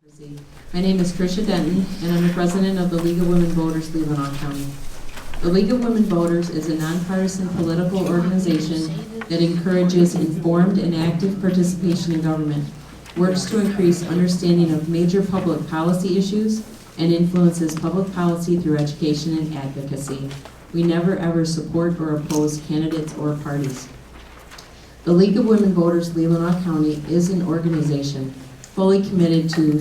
My name is Tricia Denton, and I'm the president of the League of Women Voters, Leelanau County. The League of Women Voters is a nonpartisan political organization that encourages informed and active participation in government, works to increase understanding of major public policy issues, and influences public policy through education and advocacy. We never ever support or oppose candidates or parties. The League of Women Voters, Leelanau County is an organization fully committed to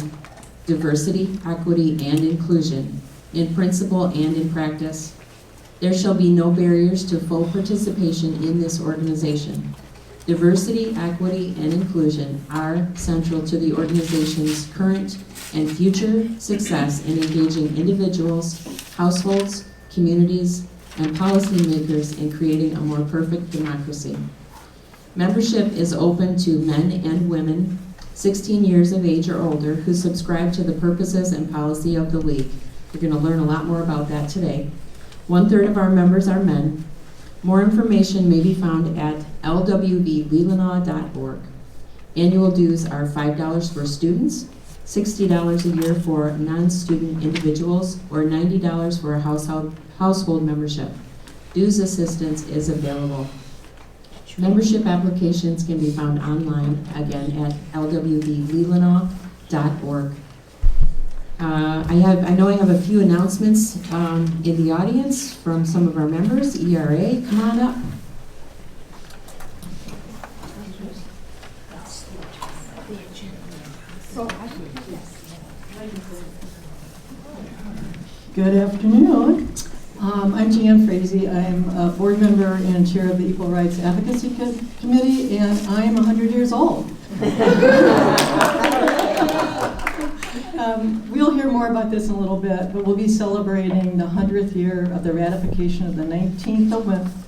diversity, equity, and inclusion, in principle and in practice. There shall be no barriers to full participation in this organization. Diversity, equity, and inclusion are central to the organization's current and future success in engaging individuals, households, communities, and policymakers in creating a more perfect democracy. Membership is open to men and women 16 years of age or older who subscribe to the purposes and policy of the League. You're going to learn a lot more about that today. 1/3 of our members are men. More information may be found at lwvleelanau.org. Annual dues are $5 for students, $60 a year for non-student individuals, or $90 for a household membership. Dues assistance is available. Membership applications can be found online, again, at lwvleelanau.org. I know I have a few announcements in the audience from some of our members. ERA, come on up. Good afternoon. I'm Jan Frazee. I'm a board member and chair of the Equal Rights Advocacy Committee, and I am 100 years old. We'll hear more about this in a little bit, but we'll be celebrating the 100th year of the ratification of the 19th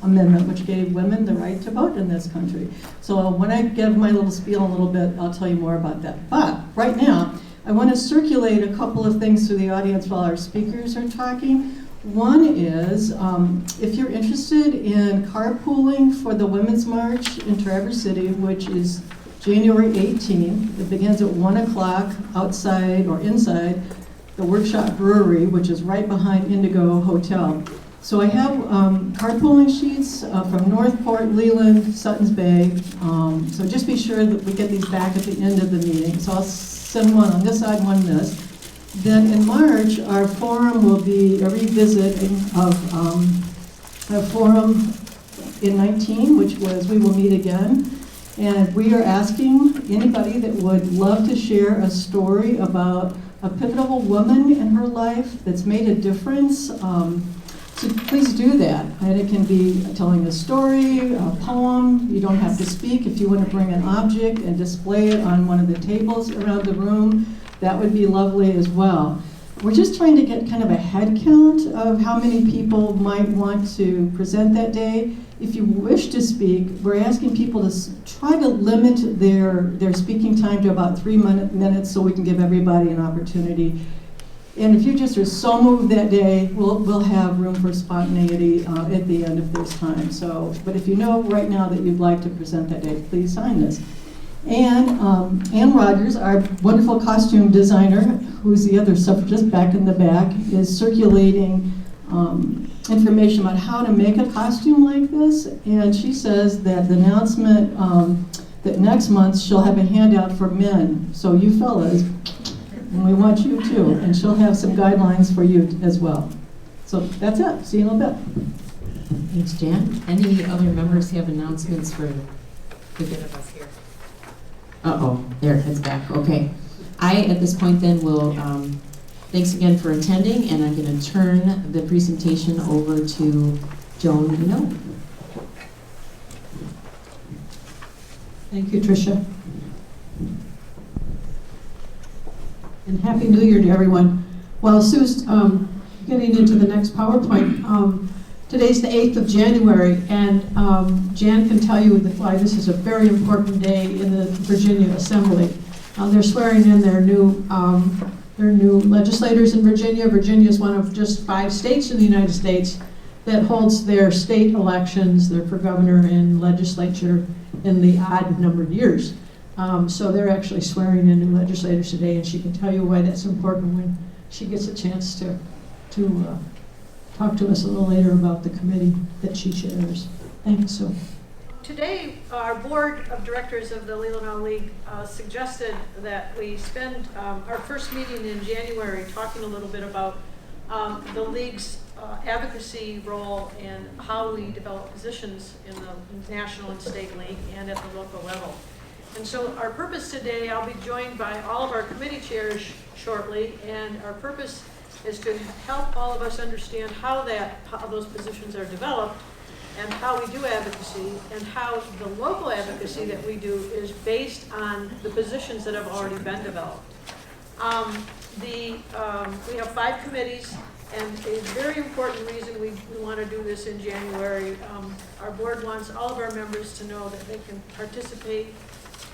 Amendment, which gave women the right to vote in this country. So when I give my little spiel in a little bit, I'll tell you more about that. But right now, I want to circulate a couple of things to the audience while our speakers are talking. One is, if you're interested in carpooling for the Women's March in Traverse City, which is January 18th, it begins at 1 o'clock outside or inside the Workshop Brewery, which is right behind Indigo Hotel. So I have carpooling sheets from Northport, Leland, Suttons Bay. So just be sure that we get these back at the end of the meeting. So I'll send one on this side, one on this. Then in March, our forum will be a revisiting of a forum in 19, which was We Will Meet Again. And we are asking anybody that would love to share a story about a pivotal woman in her life that's made a difference. So please do that. And it can be telling a story, a poem. You don't have to speak. If you want to bring an object and display it on one of the tables around the room, that would be lovely as well. We're just trying to get kind of a head count of how many people might want to present that day. If you wish to speak, we're asking people to try to limit their speaking time to about 3 minutes so we can give everybody an opportunity. And if you just are so moved that day, we'll have room for spontaneity at the end if there's time. So, but if you know right now that you'd like to present that day, please sign this. And Ann Rogers, our wonderful costume designer, who's the other suffragist back in the back, is circulating information about how to make a costume like this. And she says that the announcement that next month she'll have a handout for men. So you fellas, and we want you too. And she'll have some guidelines for you as well. So that's it. See you in a little bit. Thanks, Jan. Any other members have announcements for the good of us here? Uh-oh, there, it's back. Okay. At this point then, will thanks again for attending, and I'm going to turn the presentation over to Joan Minot. Thank you, Tricia. And Happy New Year to everyone. While Sue's getting into the next PowerPoint, today's the 8th of January, and Jan can tell you why this is a very important day in the Virginia Assembly. They're swearing in their new legislators in Virginia. Virginia is one of just 5 states in the United States that holds their state elections, for governor and legislature, in the odd numbered years. So they're actually swearing in new legislators today, and she can tell you why that's important when she gets a chance to talk to us a little later about the committee that she chairs. Thanks, Sue. Today, our board of directors of the Leelanau League suggested that we spend our first meeting in January talking a little bit about the league's advocacy role and how we develop positions in the national and state league and at the local level. And so our purpose today, I'll be joined by all of our committee chairs shortly, and our purpose is to help all of us understand how those positions are developed and how we do advocacy, and how the local advocacy that we do is based on the positions that have already been developed. We have 5 committees, and a very important reason we want to do this in January, our board wants all of our members to know that they can participate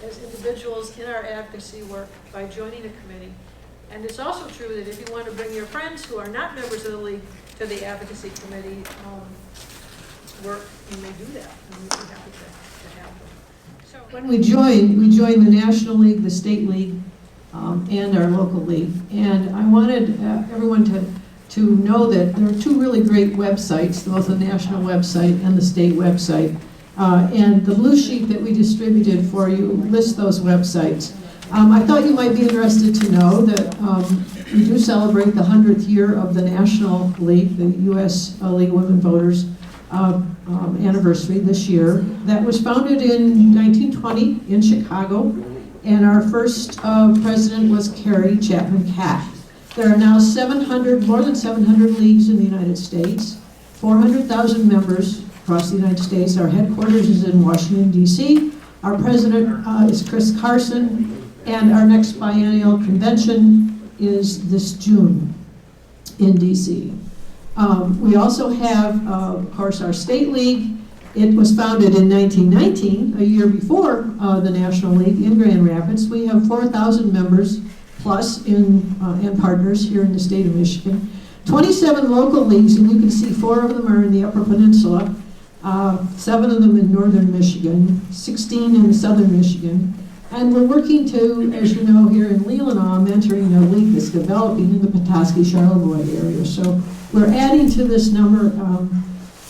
as individuals in our advocacy work by joining a committee. And it's also true that if you want to bring your friends who are not members of the league to the advocacy committee work, you may do that, and we'd be happy to have them. So When we joined the National League, the State League, and our local league. And I wanted everyone to know that there are 2 really great websites, both the national website and the state website. And the blue sheet that we distributed for you lists those websites. I thought you might be interested to know that we do celebrate the 100th year of the National League, the U.S. League of Women Voters anniversary this year. That was founded in 1920 in Chicago, and our first president was Carrie Chapman Catt. There are now more than 700 leagues in the United States, 400,000 members across the United States. Our headquarters is in Washington, D.C. Our president is Chris Carson, and our next biennial convention is this June in D.C. We also have, of course, our state league. It was founded in 1919, a year before the National League in Grand Rapids. We have 4,000 members plus and partners here in the state of Michigan. 27 local leagues, and you can see 4 of them are in the Upper Peninsula, 7 of them in northern Michigan, 16 in southern Michigan. And we're working to, as you know, here in Leelanau, mentoring a league that's developing in the Petoskey-Charlevoix area. So we're adding to this number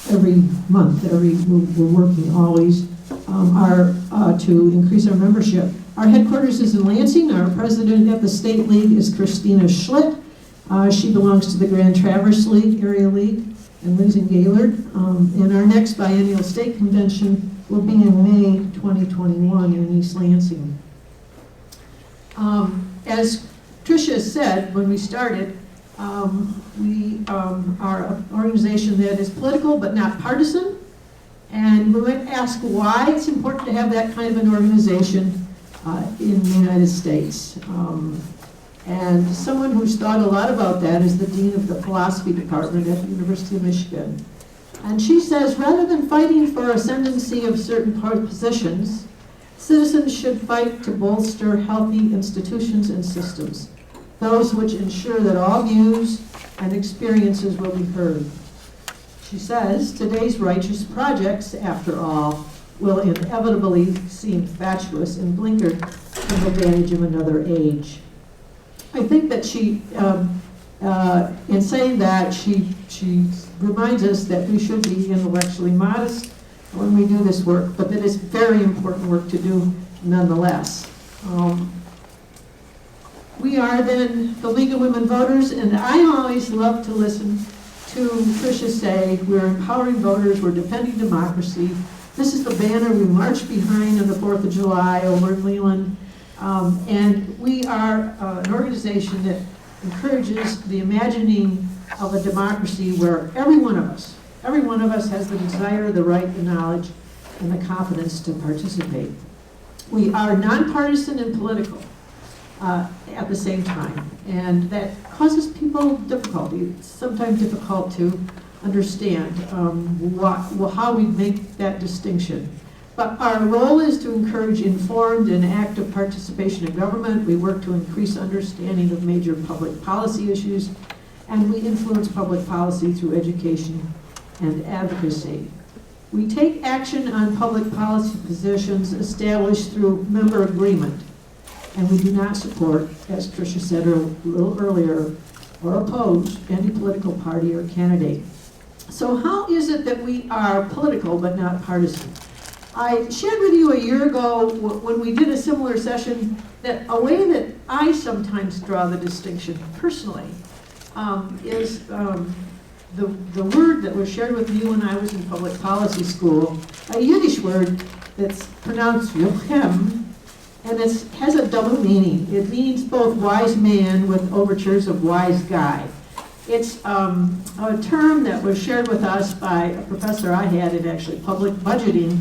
every month. We're working always to increase our membership. Our headquarters is in Lansing. Our president at the state league is Christina Schlitt. She belongs to the Grand Traverse League, Area League, and lives in Gaylord. And our next biennial state convention will be in May 2021 in East Lansing. As Tricia said when we started, we are an organization that is political but not partisan. And we might ask why it's important to have that kind of an organization in the United States. And someone who's thought a lot about that is the dean of the philosophy department at the University of Michigan. And she says, rather than fighting for ascendancy of certain positions, citizens should fight to bolster healthy institutions and systems, those which ensure that all views and experiences will be heard. She says, today's righteous projects, after all, will inevitably seem fatuous and blinkered from the advantage of another age. I think that she, in saying that, she reminds us that we should be intellectually modest when we do this work, but that it's very important work to do nonetheless. We are then the League of Women Voters, and I always love to listen to Tricia say, we're empowering voters, we're defending democracy. This is the banner we march behind on the 4th of July over in Leland. And we are an organization that encourages the imagining of a democracy where every one of us has the desire, the right, the knowledge, and the confidence to participate. We are nonpartisan and political at the same time, and that causes people difficulty. It's sometimes difficult to understand how we make that distinction. But our role is to encourage informed and active participation in government. We work to increase understanding of major public policy issues, and we influence public policy through education and advocacy. We take action on public policy positions established through member agreement, and we do not support, as Tricia said a little earlier, or oppose any political party or candidate. So how is it that we are political but not partisan? I shared with you a year ago when we did a similar session that a way that I sometimes draw the distinction personally is the word that was shared with me when I was in public policy school, a Yiddish word that's pronounced Yochem, and it has a double meaning. It means both wise man with overtures of wise guy. It's a term that was shared with us by a professor I had in actually public budgeting,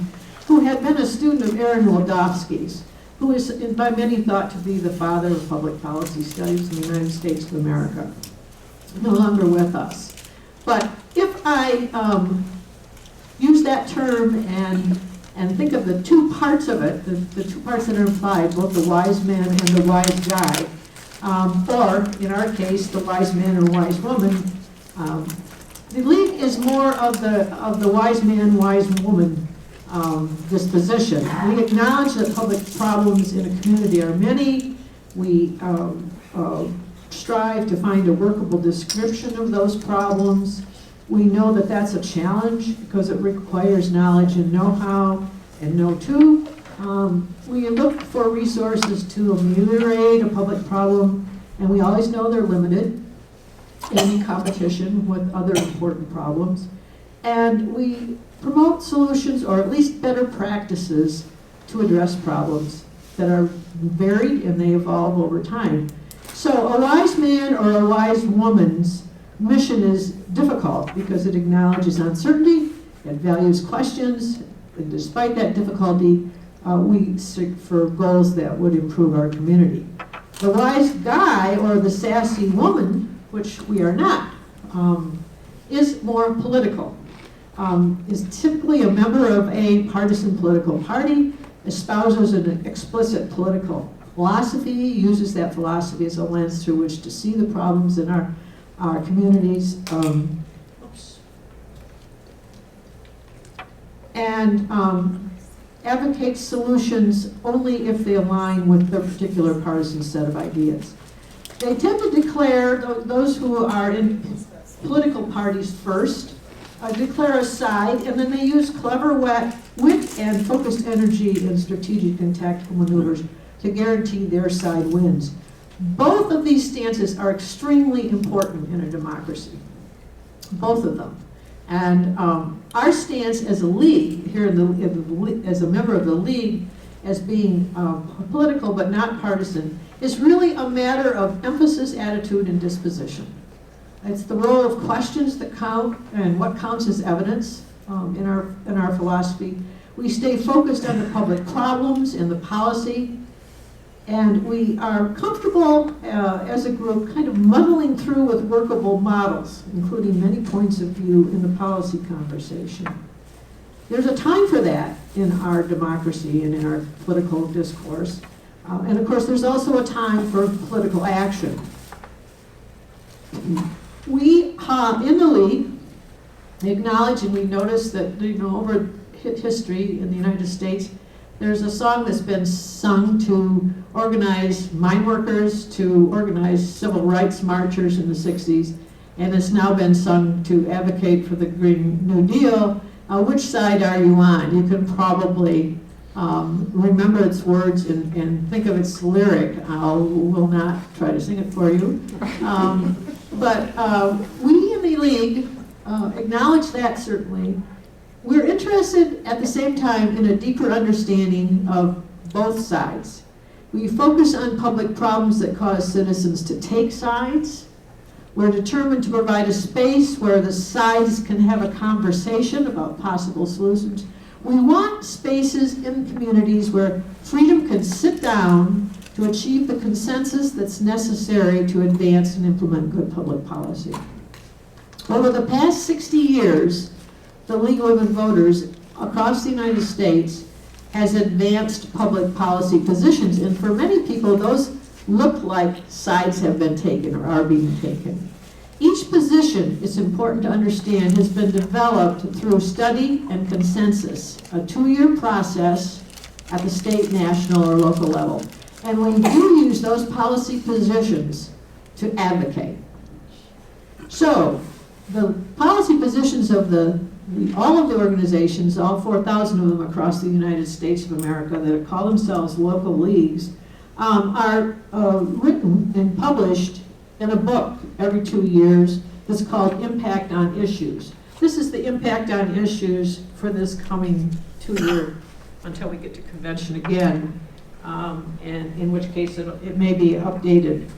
who had been a student of Aaron Wildofsky's, who is by many thought to be the father of public policy studies in the United States of America. No longer with us. But if I use that term and think of the two parts of it, the two parts that are implied, both the wise man and the wise guy, or in our case, the wise man or wise woman, the league is more of the wise man, wise woman disposition. We acknowledge that public problems in a community are many. We strive to find a workable description of those problems. We know that that's a challenge because it requires knowledge and know-how and know-to. We look for resources to ameliorate a public problem, and we always know they're limited in competition with other important problems. And we promote solutions, or at least better practices, to address problems that are varied and they evolve over time. So a wise man or a wise woman's mission is difficult because it acknowledges uncertainty, it values questions, and despite that difficulty, we seek for goals that would improve our community. The wise guy or the sassy woman, which we are not, is more political, is typically a member of a partisan political party, espouses an explicit political philosophy, uses that philosophy as a lens through which to see the problems in our communities, and advocates solutions only if they align with their particular partisan set of ideas. They tend to declare, those who are in political parties first, declare a side, and then they use clever wit and focused energy and strategic and tactical maneuvers to guarantee their side wins. Both of these stances are extremely important in a democracy, both of them. And our stance as a league, here as a member of the league, as being political but not partisan, is really a matter of emphasis, attitude, and disposition. It's the role of questions that count and what counts as evidence in our philosophy. We stay focused on the public problems and the policy, and we are comfortable as a group kind of muddling through with workable models, including many points of view in the policy conversation. There's a time for that in our democracy and in our political discourse. And of course, there's also a time for political action. We, in the league, acknowledge, and we notice that, over history in the United States, there's a song that's been sung to organize mine workers, to organize civil rights marchers in the 60s, and it's now been sung to advocate for the Green New Deal. Which side are you on? You can probably remember its words and think of its lyric. I will not try to sing it for you. But we in the league acknowledge that, certainly. We're interested at the same time in a deeper understanding of both sides. We focus on public problems that cause citizens to take sides. We're determined to provide a space where the sides can have a conversation about possible solutions. We want spaces in communities where freedom can sit down to achieve the consensus that's necessary to advance and implement good public policy. Over the past 60 years, the League of Women Voters across the United States has advanced public policy positions, and for many people, those look like sides have been taken or are being taken. Each position, it's important to understand, has been developed through study and consensus, a 2-year process at the state, national, or local level. And we do use those policy positions to advocate. So, the policy positions of all of the organizations, all 4,000 of them across the United States of America that call themselves local leagues, are written and published in a book every 2 years that's called Impact on Issues. This is the impact on issues for this coming 2 year, until we get to convention again, and in which case it may be updated.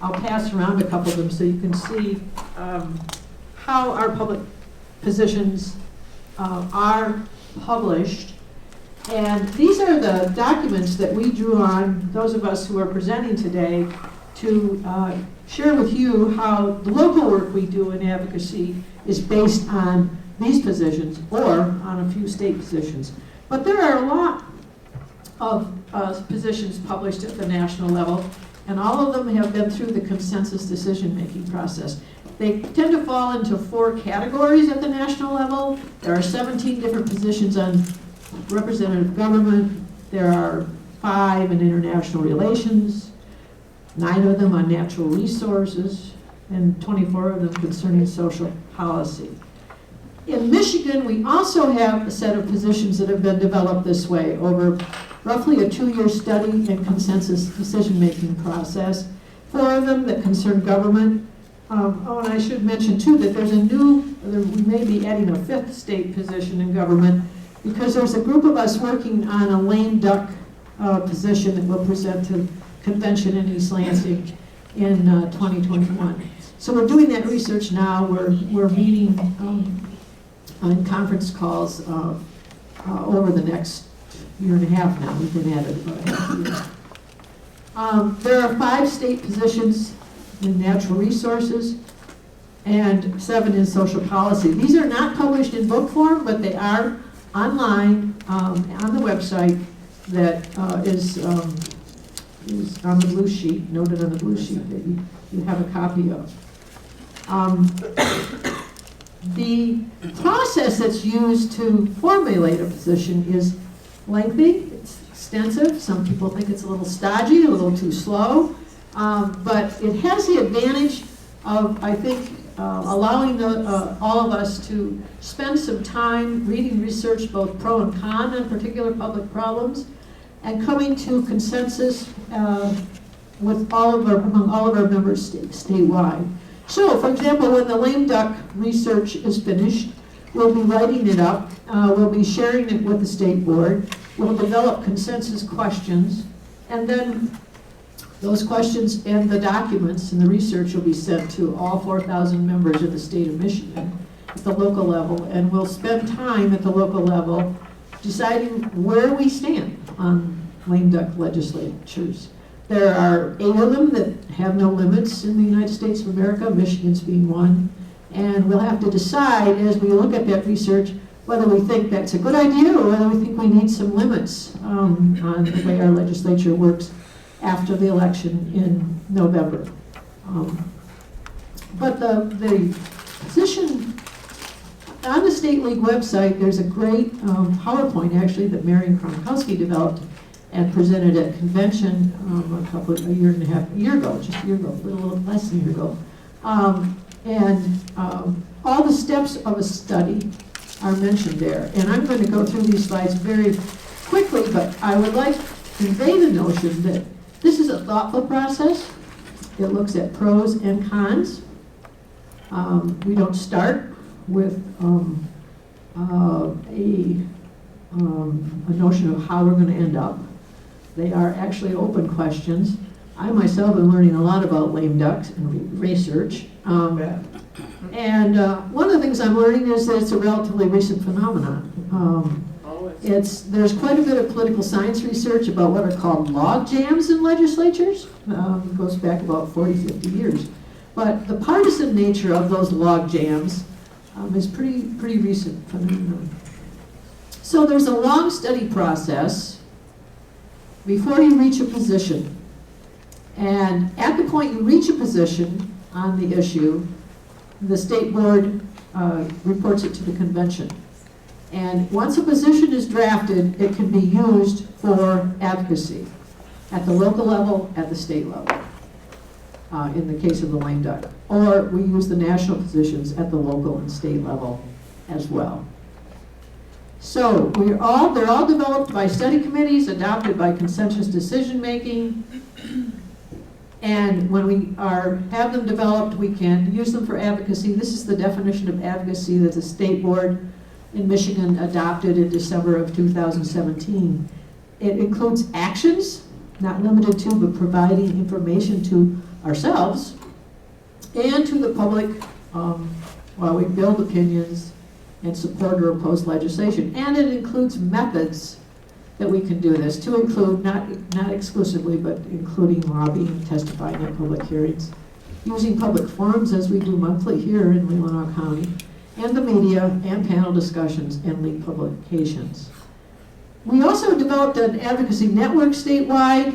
I'll pass around a couple of them so you can see how our public positions are published. And these are the documents that we drew on, those of us who are presenting today, to share with you how the local work we do in advocacy is based on these positions or on a few state positions. But there are a lot of positions published at the national level, and all of them have been through the consensus decision-making process. They tend to fall into 4 categories at the national level. There are 17 different positions on representative government. There are 5 in international relations, 9 of them on natural resources, and 24 of them concerning social policy. In Michigan, we also have a set of positions that have been developed this way over roughly a 2-year study and consensus decision-making process. 4 of them that concern government. Oh, and I should mention too that we may be adding a 5th state position in government, because there's a group of us working on a lame duck position that we'll present to convention in East Lansing in 2021. So we're doing that research now. We're meeting on conference calls over the next 1.5 years now. We've been at it about a half year. There are 5 state positions in natural resources and 7 in social policy. These are not published in book form, but they are online on the website that is on the blue sheet, noted on the blue sheet that you have a copy of. The process that's used to formulate a position is lengthy, it's extensive. Some people think it's a little stodgy, a little too slow, but it has the advantage of, I think, allowing all of us to spend some time reading research, both pro and con, on particular public problems, and coming to consensus with among all of our members statewide. So, for example, when the lame duck research is finished, we'll be writing it up, we'll be sharing it with the state board, we'll develop consensus questions, and then those questions and the documents and the research will be sent to all 4,000 members of the state of Michigan at the local level, and we'll spend time at the local level deciding where we stand on lame duck legislatures. There are 8 of them that have no limits in the United States of America, Michigan's being one, and we'll have to decide as we look at that research whether we think that's a good idea or whether we think we need some limits on the way our legislature works after the election in November. But the position on the State League website, there's a great PowerPoint actually that Marion Kronkowski developed and presented at convention a year ago, just a year ago, a little less than a year ago. All the steps of a study are mentioned there. And I'm going to go through these slides very quickly, but I would like to convey the notion that this is a thoughtful process. It looks at pros and cons. We don't start with a notion of how we're going to end up. They are actually open questions. I myself am learning a lot about lame ducks and research. And one of the things I'm learning is that it's a relatively recent phenomenon. There's quite a bit of political science research about what are called log jams in legislatures. It goes back about 40, 50 years. But the partisan nature of those log jams is pretty recent phenomenon. So there's a long study process before you reach a position. And at the point you reach a position on the issue, the state board reports it to the convention. And once a position is drafted, it can be used for advocacy at the local level, at the state level, in the case of the lame duck. Or we use the national positions at the local and state level as well. So they're all developed by study committees, adopted by consensus decision-making. And when we have them developed, we can use them for advocacy. This is the definition of advocacy that the state board in Michigan adopted in December of 2017. It includes actions, not limited to, but providing information to ourselves and to the public while we build opinions and support or oppose legislation. And it includes methods that we can do this, to include, not exclusively, but including lobbying, testifying at public hearings, using public forums as we do monthly here in Leelanau County, and the media, and panel discussions, and league publications. We also developed an advocacy network statewide,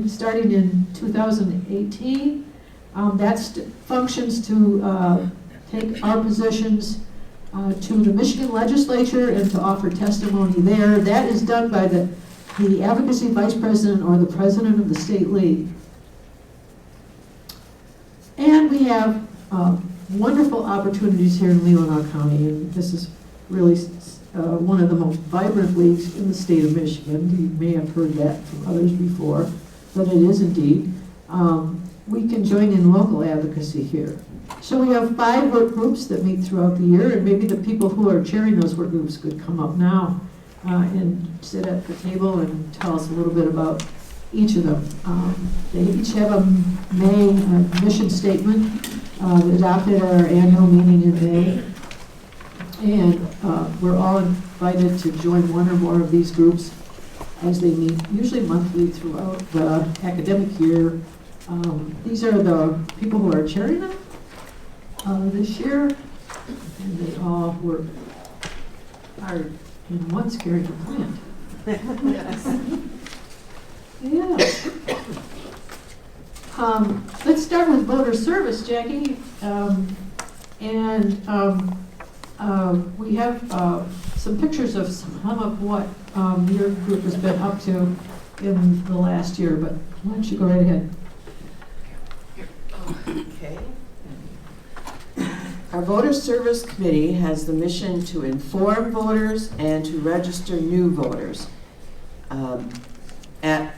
starting in 2018. That functions to take our positions to the Michigan legislature and to offer testimony there. That is done by the advocacy vice president or the president of the state league. And we have wonderful opportunities here in Leelanau County, and this is really one of the most vibrant leagues in the state of Michigan. You may have heard that from others before, but it is indeed. We can join in local advocacy here. So we have 5 work groups that meet throughout the year, and maybe the people who are chairing those work groups could come up now and sit at the table and tell us a little bit about each of them. They each have a May mission statement adopted at our annual meeting in May. And we're all invited to join one or more of these groups as they meet, usually monthly throughout the academic year. These are the people who are chairing them this year, and they all work hard in one scary plant. Yeah. Let's start with voter service, Jackie. We have some pictures of some of what your group has been up to in the last year, but why don't you go right ahead? Okay. Our Voter Service Committee has the mission to inform voters and to register new voters.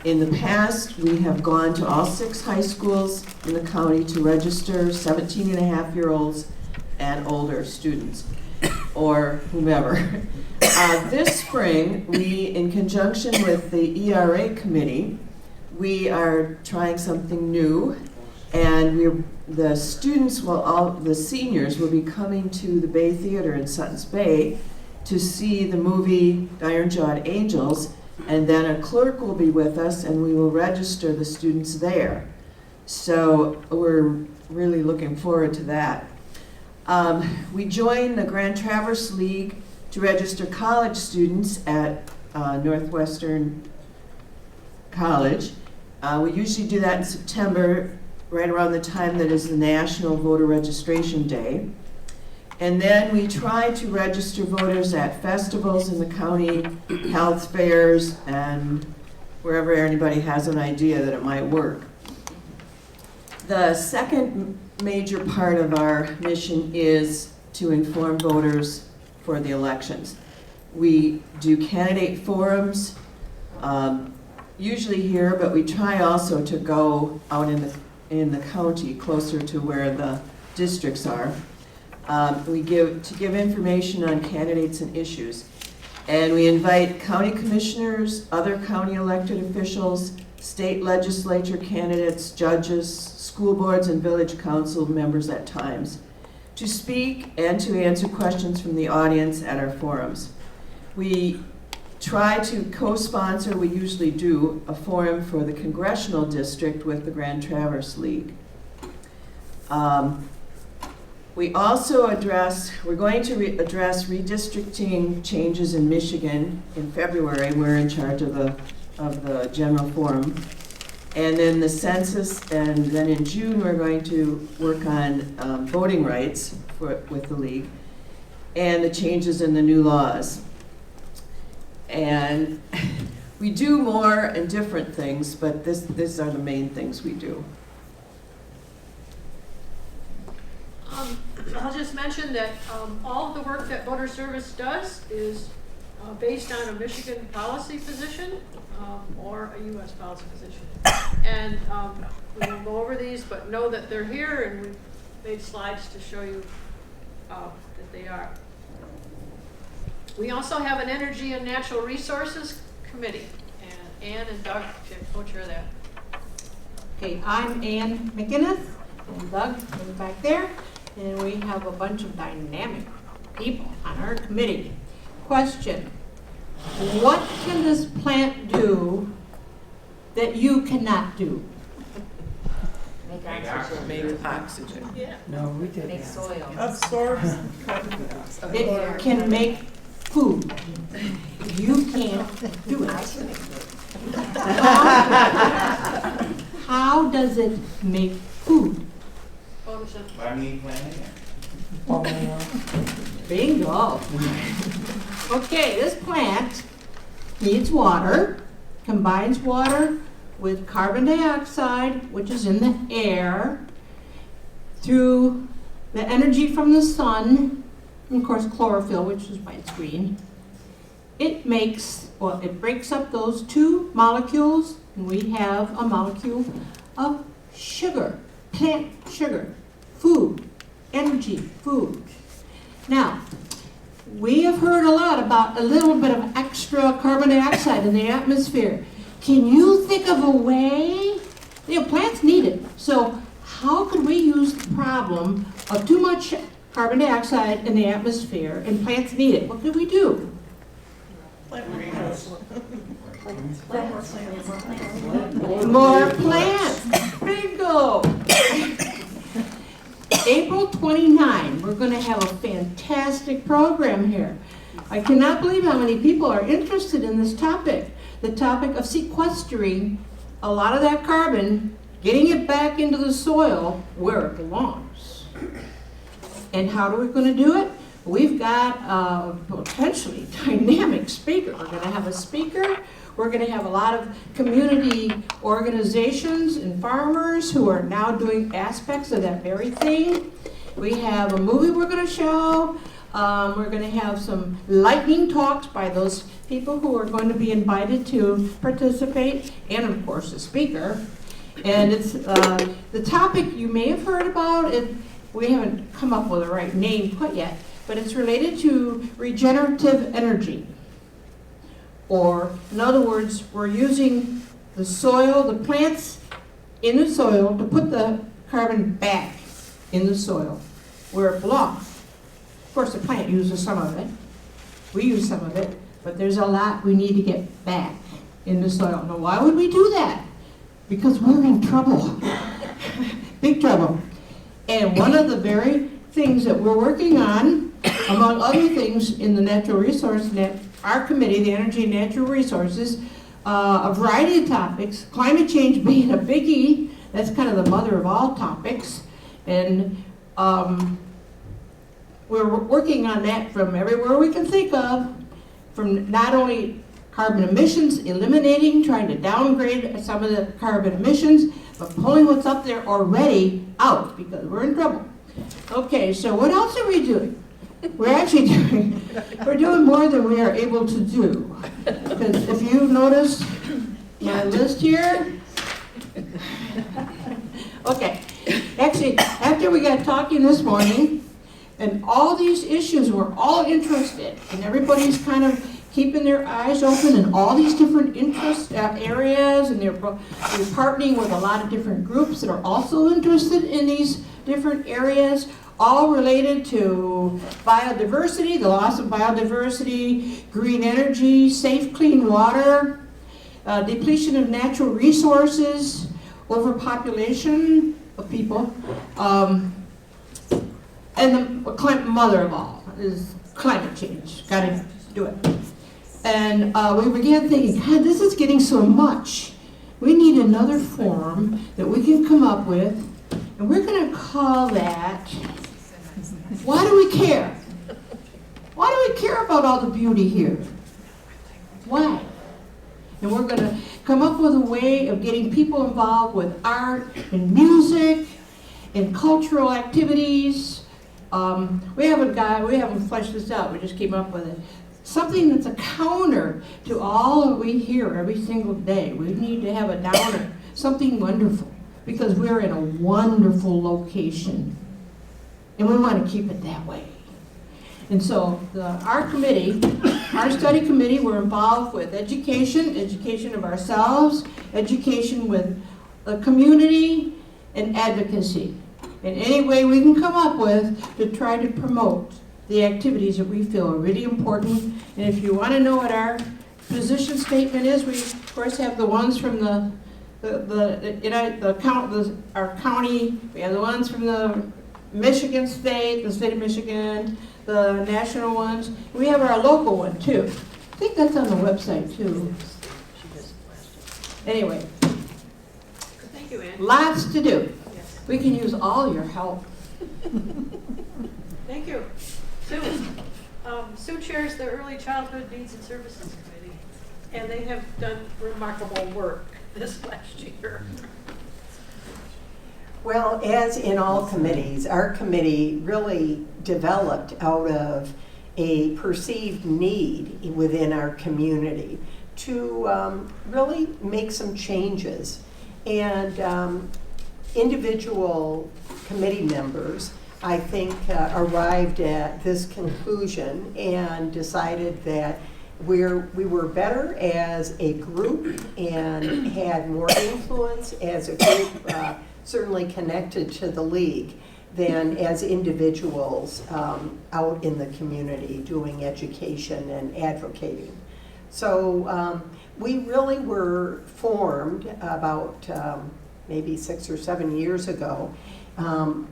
In the past, we have gone to all 6 high schools in the county to register 17-and-a-half-year-olds and older students, or whomever. This spring, we, in conjunction with the ERA committee, we are trying something new, and the seniors will be coming to the Bay Theater in Suttons Bay to see the movie Iron-Jawed Angels, and then a clerk will be with us and we will register the students there. So we're really looking forward to that. We joined the Grand Traverse League to register college students at Northwestern College. We usually do that in September, right around the time that is the National Voter Registration Day. And then we try to register voters at festivals in the county, health fairs, and wherever anybody has an idea that it might work. The second major part of our mission is to inform voters for the elections. We do candidate forums, usually here, but we try also to go out in the county closer to where the districts are. We give information on candidates and issues. And we invite county commissioners, other county elected officials, state legislature candidates, judges, school boards, and village council members at times to speak and to answer questions from the audience at our forums. We try to co-sponsor, we usually do, a forum for the congressional district with the Grand Traverse League. We also we're going to address redistricting changes in Michigan in February. We're in charge of the general forum. And then the census, and then in June, we're going to work on voting rights with the league and the changes in the new laws. And we do more and different things, but these are the main things we do. I'll just mention that all of the work that voter service does is based on a Michigan policy position or a U.S. policy position. And we won't go over these, but know that they're here, and we've made slides to show you that they are. We also have an Energy and Natural Resources Committee, and Ann and Doug co-chair that. Okay, I'm Ann McInnes, and Doug is back there, and we have a bunch of dynamic people on our committee. Question: what can this plant do that you cannot do? Make oxygen. Yeah. No, we did Make that. soil. Absorbs carbon dioxide. It can make food. You can't do it. How does it make food? Photosynthesis. By me planting it. Bingo. Okay, this plant needs water, combines water with carbon dioxide, which is in the air, through the energy from the sun, and of course chlorophyll, which is why it's green. It breaks up those two molecules, and we have a molecule of sugar, plant sugar, food, energy, food. Now, we have heard a lot about a little bit of extra carbon dioxide in the atmosphere. Can you think of a way? Plants need it. So how could we use the problem of too much carbon dioxide in the atmosphere and plants need it? What could we do? More plants. Bingo. April 29, we're going to have a fantastic program here. I cannot believe how many people are interested in this topic. The topic of sequestering a lot of that carbon, getting it back into the soil where it belongs. And how are we going to do it? We've got a potentially dynamic speaker. We're going to have a speaker. We're going to have a lot of community organizations and farmers who are now doing aspects of that very thing. We have a movie we're going to show. We're going to have some lightning talks by those people who are going to be invited to participate, and of course the speaker. And it's the topic you may have heard about. We haven't come up with the right name quite yet, but it's related to regenerative energy. Or, in other words, we're using the soil, the plants in the soil, to put the carbon back in the soil where it belongs. Of course, the plant uses some of it. We use some of it, but there's a lot we need to get back in the soil. Now, why would we do that? Because we're in trouble, big trouble. And one of the very things that we're working on, among other things in the natural resource net, our committee, the Energy and Natural Resources, a variety of topics, climate change being a biggie. That's kind of the mother of all topics. And we're working on that from everywhere we can think of, from not only carbon emissions, eliminating, trying to downgrade some of the carbon emissions, but pulling what's up there already out, because we're in trouble. Okay, so what else are we doing? We're doing more than we are able to do. Because if you notice my list here, okay, actually, after we got talking this morning, and all these issues, we're all interested, and everybody's kind of keeping their eyes open in all these different interest areas, and they're partnering with a lot of different groups that are also interested in these different areas, all related to biodiversity, the loss of biodiversity, green energy, safe, clean water, depletion of natural resources, overpopulation of people, and the mother of all is climate change. Got to do it. And we began thinking, God, this is getting so much. We need another form that we can come up with, and we're going to call that, why do we care? Why do we care about all the beauty here? Why? And we're going to come up with a way of getting people involved with art and music and cultural activities. We haven't fleshed this out, we just came up with it. Something that's a counter to all that we hear every single day. We need to have a downer, something wonderful, because we're in a wonderful location. And we want to keep it that way. And so our study committee, we're involved with education of ourselves, education with the community, and advocacy. In any way we can come up with to try to promote the activities that we feel are really important. And if you want to know what our position statement is, we of course have the ones from our county. We have the ones from the Michigan state, the state of Michigan, the national ones. We have our local one too. I think that's on the website too. Anyway, Thank you, Ann. lots to do. Yes. We can use all your help. Thank you. Sue. Sue chairs the Early Childhood Needs and Services Committee, and they have done remarkable work this last year. Well, as in all committees, our committee really developed out of a perceived need within our community to really make some changes. And individual committee members, I think, arrived at this conclusion and decided that we were better as a group and had more influence as a group, certainly connected to the league, than as individuals out in the community doing education and advocating. So we really were formed about maybe 6 or 7 years ago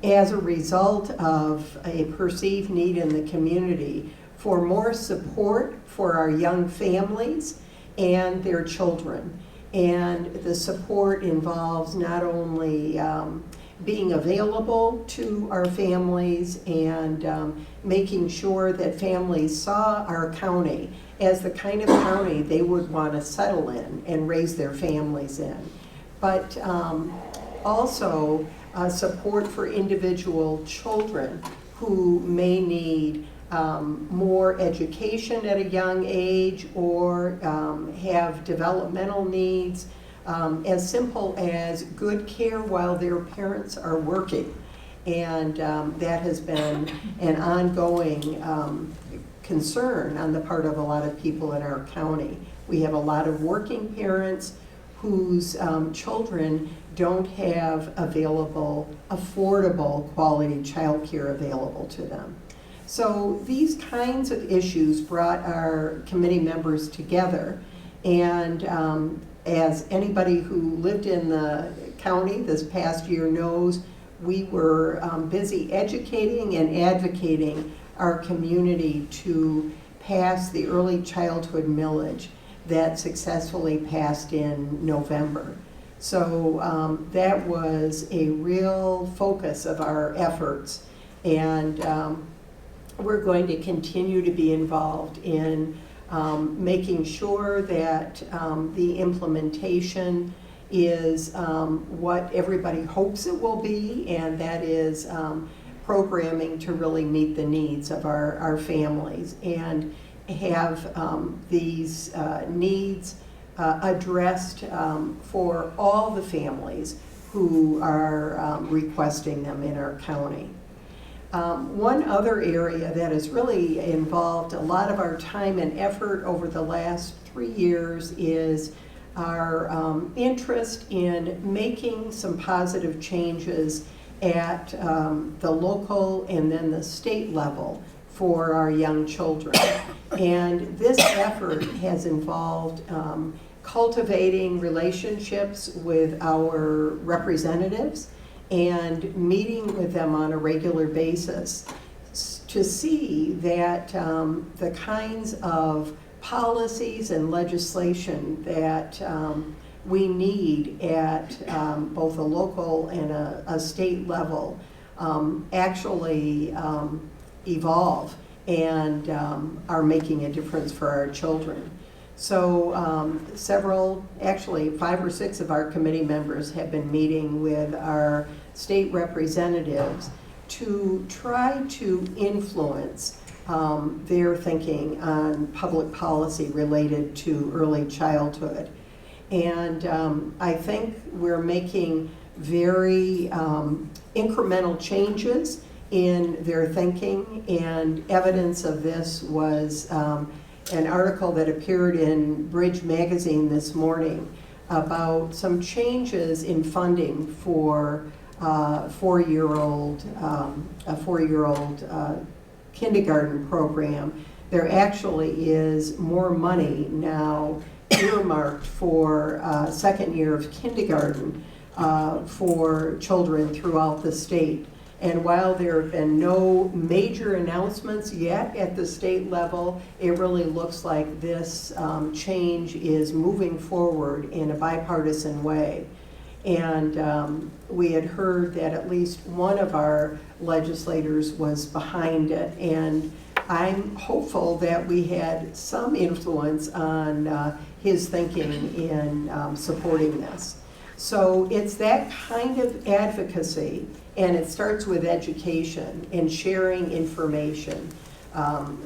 as a result of a perceived need in the community for more support for our young families and their children. And the support involves not only being available to our families and making sure that families saw our county as the kind of county they would want to settle in and raise their families in, but also support for individual children who may need more education at a young age or have developmental needs, as simple as good care while their parents are working. And that has been an ongoing concern on the part of a lot of people in our county. We have a lot of working parents whose children don't have available, affordable, quality child care available to them. So these kinds of issues brought our committee members together, and as anybody who lived in the county this past year knows, we were busy educating and advocating our community to pass the early childhood millage that successfully passed in November. So that was a real focus of our efforts, and we're going to continue to be involved in making sure that the implementation is what everybody hopes it will be, and that is programming to really meet the needs of our families and have these needs addressed for all the families who are requesting them in our county. One other area that has really involved a lot of our time and effort over the last 3 years is our interest in making some positive changes at the local and then the state level for our young children. And this effort has involved cultivating relationships with our representatives and meeting with them on a regular basis to see that the kinds of policies and legislation that we need at both a local and a state level actually evolve and are making a difference for our children. So several, actually 5 or 6 of our committee members have been meeting with our state representatives to try to influence their thinking on public policy related to early childhood. And I think we're making very incremental changes in their thinking, and evidence of this was an article that appeared in Bridge Magazine this morning about some changes in funding for a four-year-old kindergarten program. There actually is more money now earmarked for second year of kindergarten for children throughout the state. And while there have been no major announcements yet at the state level, it really looks like this change is moving forward in a bipartisan way. And we had heard that at least one of our legislators was behind it. And I'm hopeful that we had some influence on his thinking in supporting this. So it's that kind of advocacy, and it starts with education and sharing information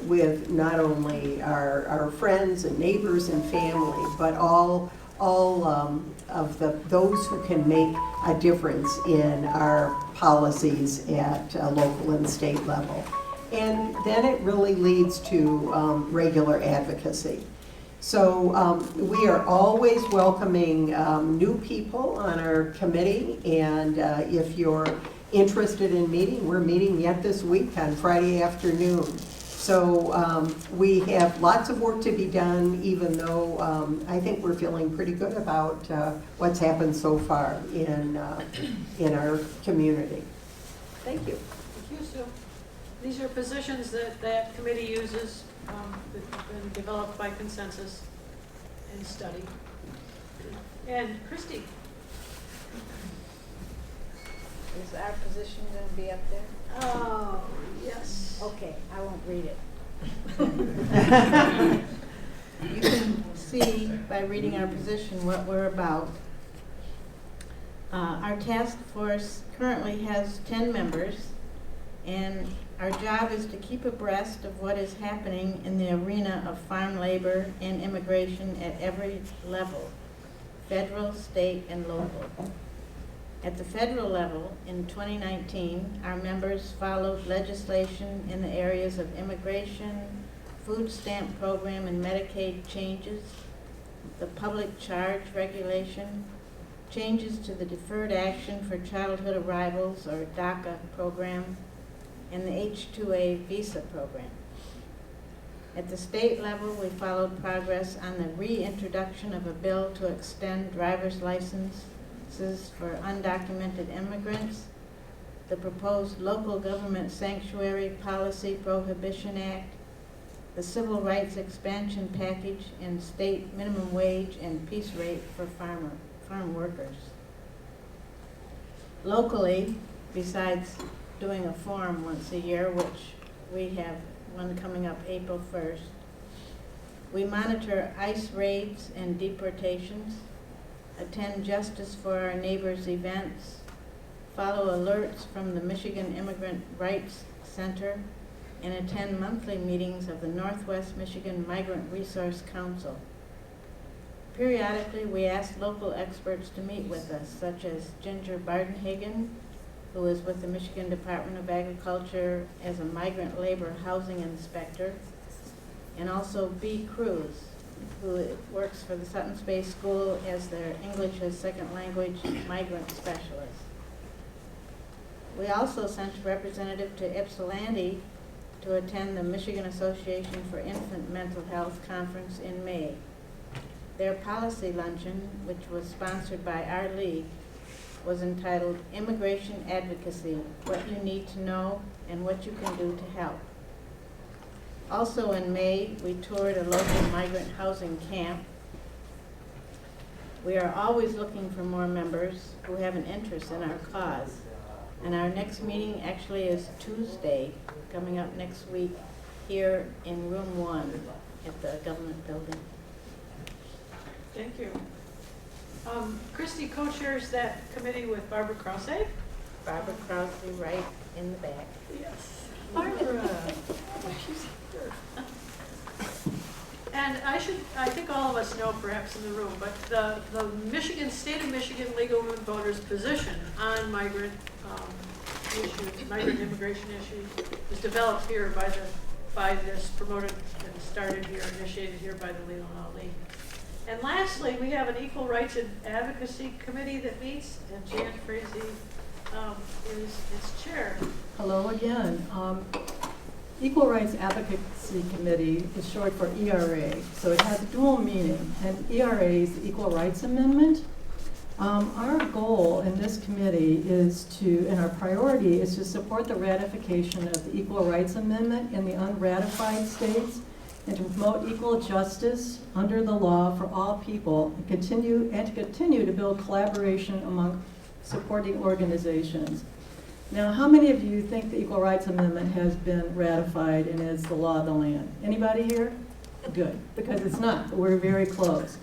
with not only our friends and neighbors and family, but all of those who can make a difference in our policies at local and state level. And then it really leads to regular advocacy. So we are always welcoming new people on our committee, and if you're interested in meeting, we're meeting yet this week on Friday afternoon. So we have lots of work to be done, even though I think we're feeling pretty good about what's happened so far in our community. Thank you. Thank you, Sue. These are positions that committee uses, that have been developed by consensus and study. And Christy. Is our position going to be up there? Oh, yes. Okay, I won't read it. You can see by reading our position what we're about. Our task force currently has 10 members, and our job is to keep abreast of what is happening in the arena of farm labor and immigration at every level, federal, state, and local. At the federal level, in 2019, our members followed legislation in the areas of immigration, food stamp program and Medicaid changes, the public charge regulation, changes to the Deferred Action for Childhood Arrivals, or DACA program, and the H-2A visa program. At the state level, we followed progress on the reintroduction of a bill to extend driver's licenses for undocumented immigrants, the proposed Local Government Sanctuary Policy Prohibition Act, the Civil Rights Expansion Package, and state minimum wage and piece rate for farm workers. Locally, besides doing a forum once a year, which we have one coming up April 1st, we monitor ICE raids and deportations, attend Justice for Our Neighbors events, follow alerts from the Michigan Immigrant Rights Center, and attend monthly meetings of the Northwest Michigan Migrant Resource Council. Periodically, we ask local experts to meet with us, such as Ginger Bardenhagen, who is with the Michigan Department of Agriculture as a migrant labor housing inspector, and also B. Cruz, who works for the Sutton Space School as their English as Second Language migrant specialist. We also sent a representative to Ypsilanti to attend the Michigan Association for Infant Mental Health Conference in May. Their policy luncheon, which was sponsored by our league, was entitled Immigration Advocacy, What You Need to Know and What You Can Do to Help. Also in May, we toured a local migrant housing camp. We are always looking for more members who have an interest in our cause. And our next meeting actually is Tuesday, coming up next week, here in room 1 at the government building. Thank you. Christy co-chairs that committee with Barbara Krause. Barbara Crosby right in the back. Yes. Barbara. She's here. And I think all of us know, perhaps in the room, but the state of Michigan League of Women Voters position on migrant issues, migrant immigration issues, was developed here by this promoted and started here, initiated here by the Leelanau League. And lastly, we have an Equal Rights and Advocacy Committee that meets, and Jan Frazee is its chair. Hello again. Equal Rights Advocacy Committee is short for ERA, so it has dual meaning, and ERA is the Equal Rights Amendment. Our goal in this committee is to, and our priority is to support the ratification of the Equal Rights Amendment in the unratified states and to promote equal justice under the law for all people and to continue to build collaboration among supporting organizations. Now, how many of you think the Equal Rights Amendment has been ratified and is the law of the land? Anybody here? Good, because it's not. We're very close.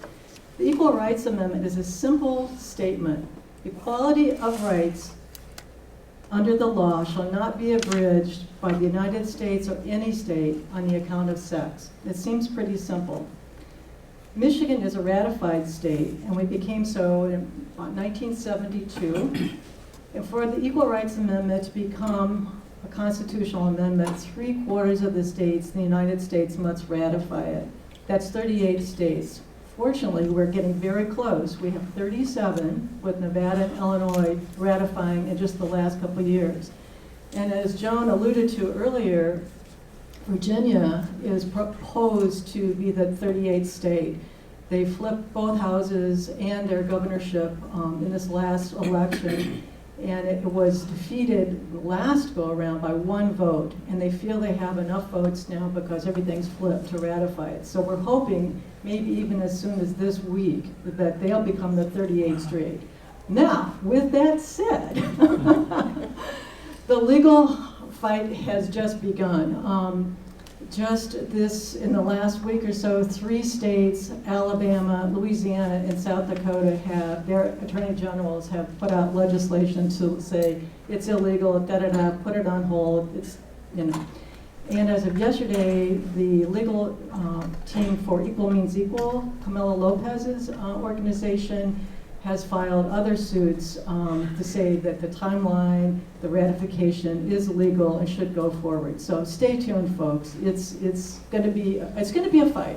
The Equal Rights Amendment is a simple statement. Equality of rights under the law shall not be abridged by the United States or any state on the account of sex. It seems pretty simple. Michigan is a ratified state, and we became so in 1972. And for the Equal Rights Amendment to become a constitutional amendment, 3/4 of the states in the United States must ratify it. That's 38 states. Fortunately, we're getting very close. We have 37, with Nevada and Illinois ratifying in just the last couple of years. And as Joan alluded to earlier, Virginia is proposed to be the 38th state. They flipped both houses and their governorship in this last election, and it was defeated last go-around by 1 vote. And they feel they have enough votes now because everything's flipped to ratify it. So we're hoping, maybe even as soon as this week, that they'll become the 38th state. Now, with that said, the legal fight has just begun. Just this, in the last week or so, 3 states, Alabama, Louisiana, and South Dakota their attorney generals have put out legislation to say it's illegal, da-da-da, put it on hold, And as of yesterday, the legal team for Equal Means Equal, Camila Lopez's organization, has filed other suits to say that the timeline, the ratification is legal and should go forward. So stay tuned, folks. It's going to be a fight.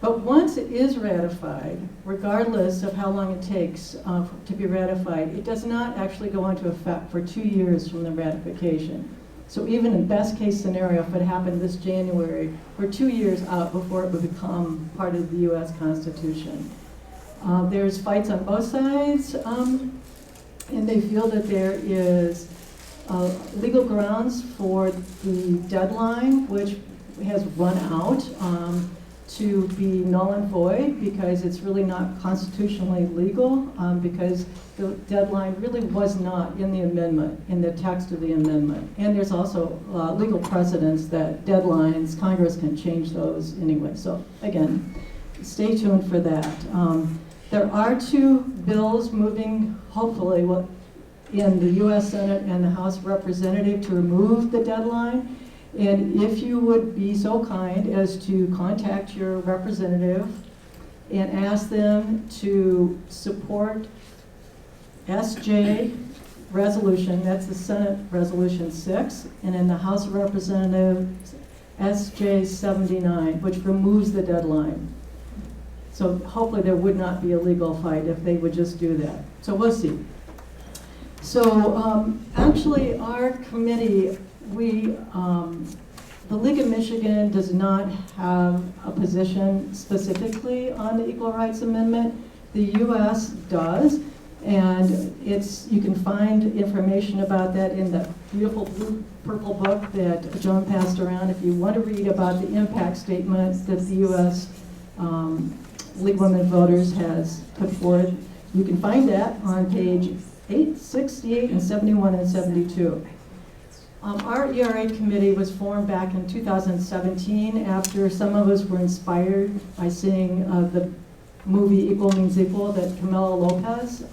But once it is ratified, regardless of how long it takes to be ratified, it does not actually go into effect for 2 years from the ratification. So even in best case scenario, if it happened this January, we're 2 years out before it would become part of the U.S. Constitution. There's fights on both sides, and they feel that there is legal grounds for the deadline, which has run out, to be null and void because it's really not constitutionally legal, because the deadline really was not in the amendment, in the text of the amendment. And there's also legal precedents that deadlines, Congress can change those anyway. So again, stay tuned for that. There are 2 bills moving, hopefully, in the U.S. Senate and the House of Representatives to remove the deadline. And if you would be so kind as to contact your representative and ask them to support SJ resolution, that's the Senate Resolution 6, and in the House of Representatives, SJ 79, which removes the deadline. So hopefully there would not be a legal fight if they would just do that. So we'll see. So actually our committee, the League of Michigan does not have a position specifically on the Equal Rights Amendment. The U.S. does, and you can find information about that in the beautiful blue purple book that Joan passed around. If you want to read about the impact statements that the U.S. League of Women Voters has put forth. You can find that on page 8, 68, and 71 and 72. Our ERA committee was formed back in 2017 after some of us were inspired by seeing the movie Equal Means Equal that Camila Lopez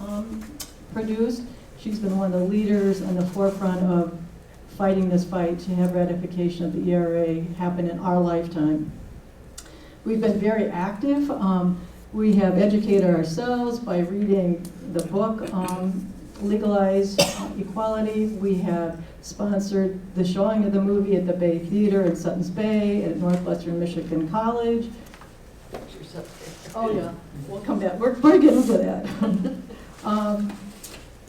produced. She's been one of the leaders on the forefront of fighting this fight to have ratification of the ERA happen in our lifetime. We've been very active. We have educated ourselves by reading the book, Legalize Equality. We have sponsored the showing of the movie at the Bay Theater in Suttons Bay, at Northwestern Michigan College. Oh yeah, we'll come back. We're getting to that.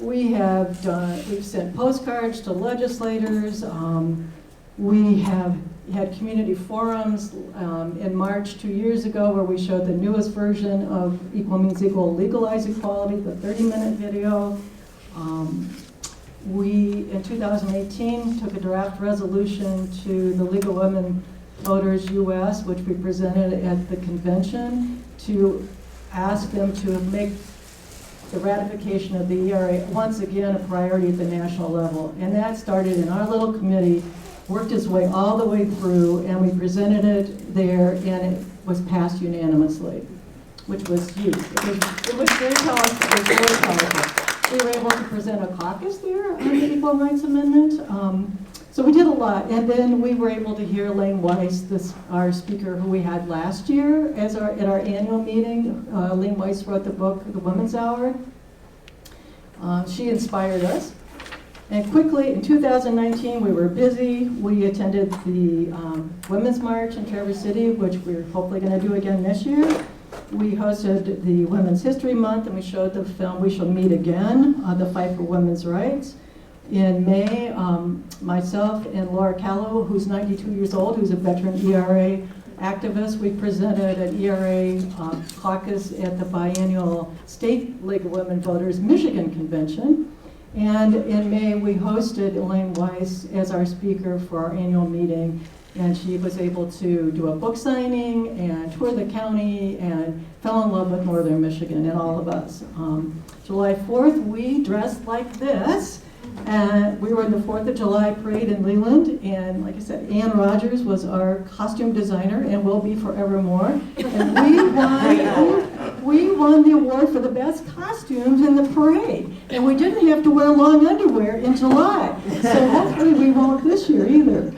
We've sent postcards to legislators. We have had community forums in March 2 years ago where we showed the newest version of Equal Means Equal, Legalize Equality, the 30-minute video. We, in 2018, took a draft resolution to the League of Women Voters US, which we presented at the convention, to ask them to make the ratification of the ERA once again a priority at the national level. And that started in our little committee, worked its way all the way through, and we presented it there, and it was passed unanimously, which was huge. It was very powerful. It was very powerful. We were able to present a caucus there on the Equal Rights Amendment. So we did a lot, and then we were able to hear Elaine Weiss, our speaker who we had last year at our annual meeting. Elaine Weiss wrote the book, The Women's Hour. She inspired us. And quickly, in 2019, we were busy. We attended the Women's March in Traverse City, which we're hopefully going to do again this year. We hosted the Women's History Month, and we showed the film We Shall Meet Again, The Fight for Women's Rights. In May, myself and Laura Callow, who's 92 years old, who's a veteran ERA activist, we presented an ERA caucus at the biennial State League of Women Voters Michigan Convention. And in May, we hosted Elaine Weiss as our speaker for our annual meeting. And she was able to do a book signing and tour the county and fell in love with Northern Michigan and all of us. July 4th, we dressed like this. And we were in the 4th of July parade in Leland. And like I said, Ann Rogers was our costume designer and will be forevermore. And we won the award for the best costumes in the parade. And we didn't have to wear long underwear in July. So hopefully we won't this year either.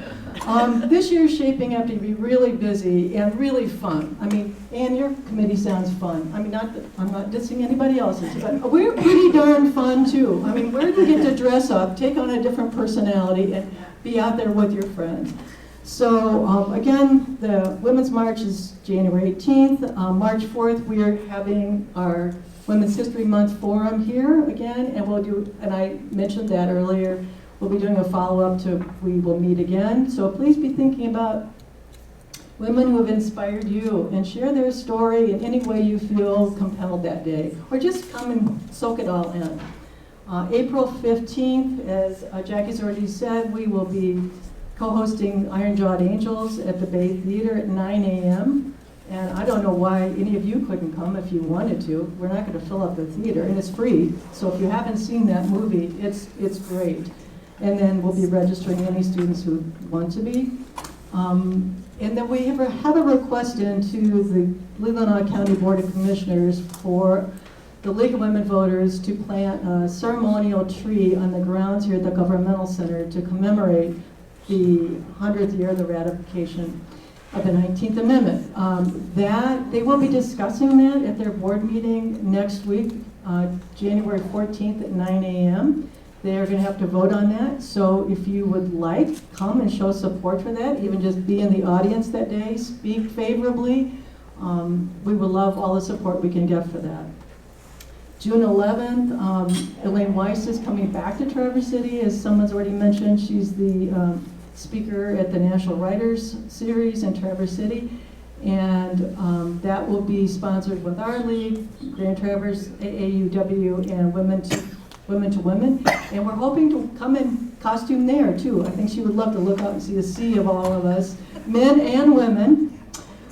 This year's shaping up to be really busy and really fun. I mean, Ann, your committee sounds fun. I mean, I'm not dissing anybody else's, but we're pretty darn fun too. I mean, where do you get to dress up, take on a different personality, and be out there with your friends? So again, the Women's March is January 18th. March 4th, we are having our Women's History Month forum here again, and we'll do, and I mentioned that earlier, we'll be doing a follow-up to We Will Meet Again. So please be thinking about women who have inspired you and share their story in any way you feel compelled that day. Or just come and soak it all in. April 15th, as Jackie's already said, we will be co-hosting Iron Jawed Angels at the Bay Theater at 9 a.m. And I don't know why any of you couldn't come if you wanted to. We're not going to fill up the theater, and it's free. So if you haven't seen that movie, it's great. And then we'll be registering any students who want to be. And then we have a request into the Leelanau County Board of Commissioners for the League of Women Voters to plant a ceremonial tree on the grounds here at the Governmental Center to commemorate the 100th year of the ratification of the 19th Amendment. They will be discussing that at their board meeting next week, January 14th at 9 a.m. They are going to have to vote on that. So if you would like, come and show support for that, even just be in the audience that day, speak favorably. We would love all the support we can get for that. June 11th, Elaine Weiss is coming back to Traverse City. As someone's already mentioned, she's the speaker at the National Writers Series in Traverse City. And that will be sponsored with our league, Grand Traverse, AAUW, and Women to Women. And we're hoping to come in costume there too. I think she would love to look out and see a sea of all of us, men and women.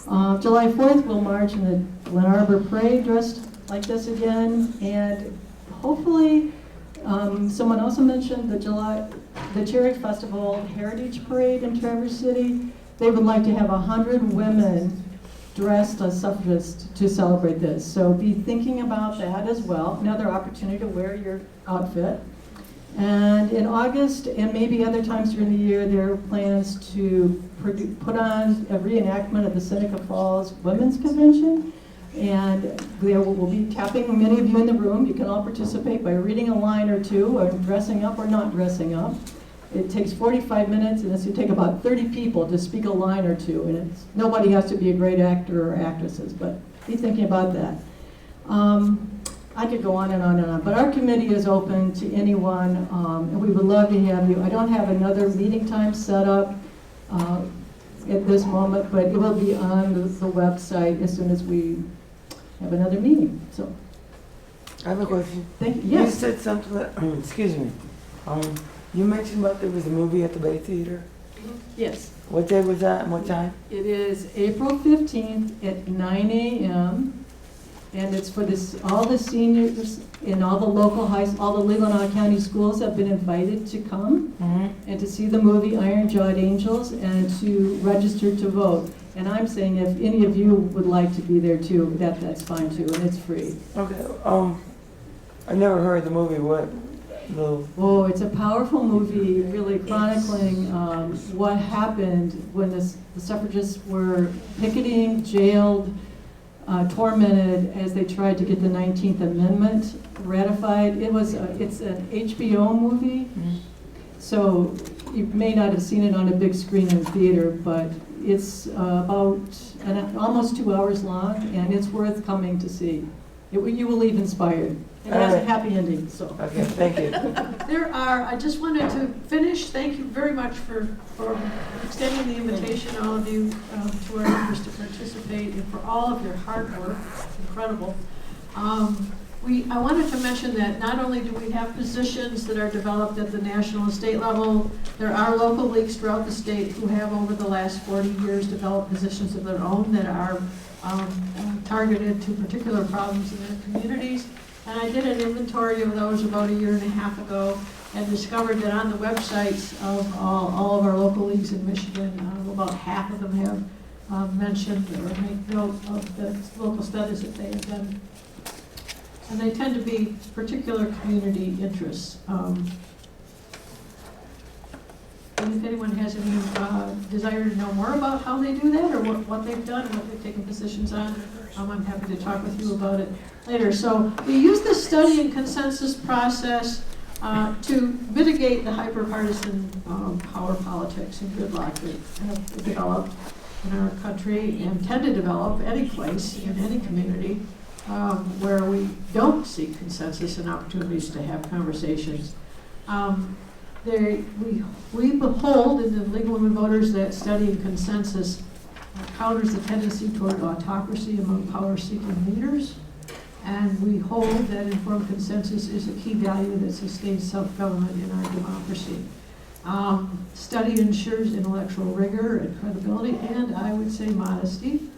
July 4th, we'll march in the Glen Arbor Parade dressed like this again, and hopefully, someone also mentioned the Cherry Festival Heritage Parade in Traverse City. They would like to have 100 women dressed as suffragists to celebrate this. So be thinking about that as well. Another opportunity to wear your outfit. And in August, and maybe other times during the year, there are plans to put on a reenactment of the Seneca Falls Women's Convention. And there will be tapping many of you in the room. You can all participate by reading a line or two, or dressing up or not dressing up. It takes 45 minutes, and it's going to take about 30 people to speak a line or two. And nobody has to be a great actor or actresses, but be thinking about that. I could go on and on and on, but our committee is open to anyone, and we would love to have you. I don't have another meeting time set up at this moment, but it will be on the website as soon as we have another meeting. So, I have a question. thank you. You Yes. said something that, excuse me. You mentioned about there was a movie at the Bay Theater. Yes. What day was that and what time? It is April 15th at 9 a.m. And it's for all the seniors in all the local all the Leelanau County schools have been invited to come and to see the movie Iron Jawed Angels and to register to vote. And I'm saying if any of you would like to be there too, that's fine too, and it's free. Okay. I never heard the movie. What? Oh, it's a powerful movie, really chronicling what happened when the suffragists were picketing, jailed, tormented as they tried to get the 19th Amendment ratified. It's an HBO movie, so you may not have seen it on a big screen in theater, but it's about almost 2 hours long, and it's worth coming to see. You will leave inspired. It has a happy ending, so. Okay, thank you. I just wanted to finish, thank you very much for extending the invitation, all of you, to our members to participate, and for all of your hard work. It's incredible. I wanted to mention that not only do we have positions that are developed at the national and state level, there are local leagues throughout the state who have over the last 40 years developed positions of their own that are targeted to particular problems in their communities. And I did an inventory of those about 1.5 years ago and discovered that on the websites of all of our local leagues in Michigan, about half of them have mentioned or make note of the local studies that they have done. And they tend to be particular community interests. And if anyone has any desire to know more about how they do that or what they've done, what they've taken positions on, I'm happy to talk with you about it later. So we use this study and consensus process to mitigate the hyper-partisan power politics and gridlock that have developed in our country and tend to develop any place in any community where we don't see consensus and opportunities to have conversations. We behold in the League of Women Voters that studying consensus counters the tendency toward autocracy among power-seeking leaders, and we hold that informed consensus is a key value that sustains self-government in our democracy. Study ensures intellectual rigor and credibility, and I would say modesty.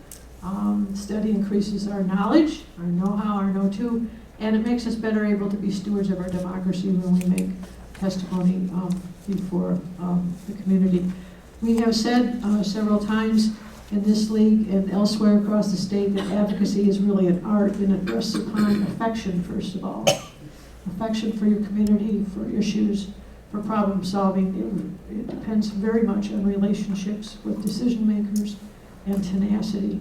Study increases our knowledge, our know-how, our know-to, and it makes us better able to be stewards of our democracy when we make testimony before the community. We have said several times in this league and elsewhere across the state that advocacy is really an art, and it rests upon affection, first of all. Affection for your community, for issues, for problem solving. It depends very much on relationships with decision makers and tenacity.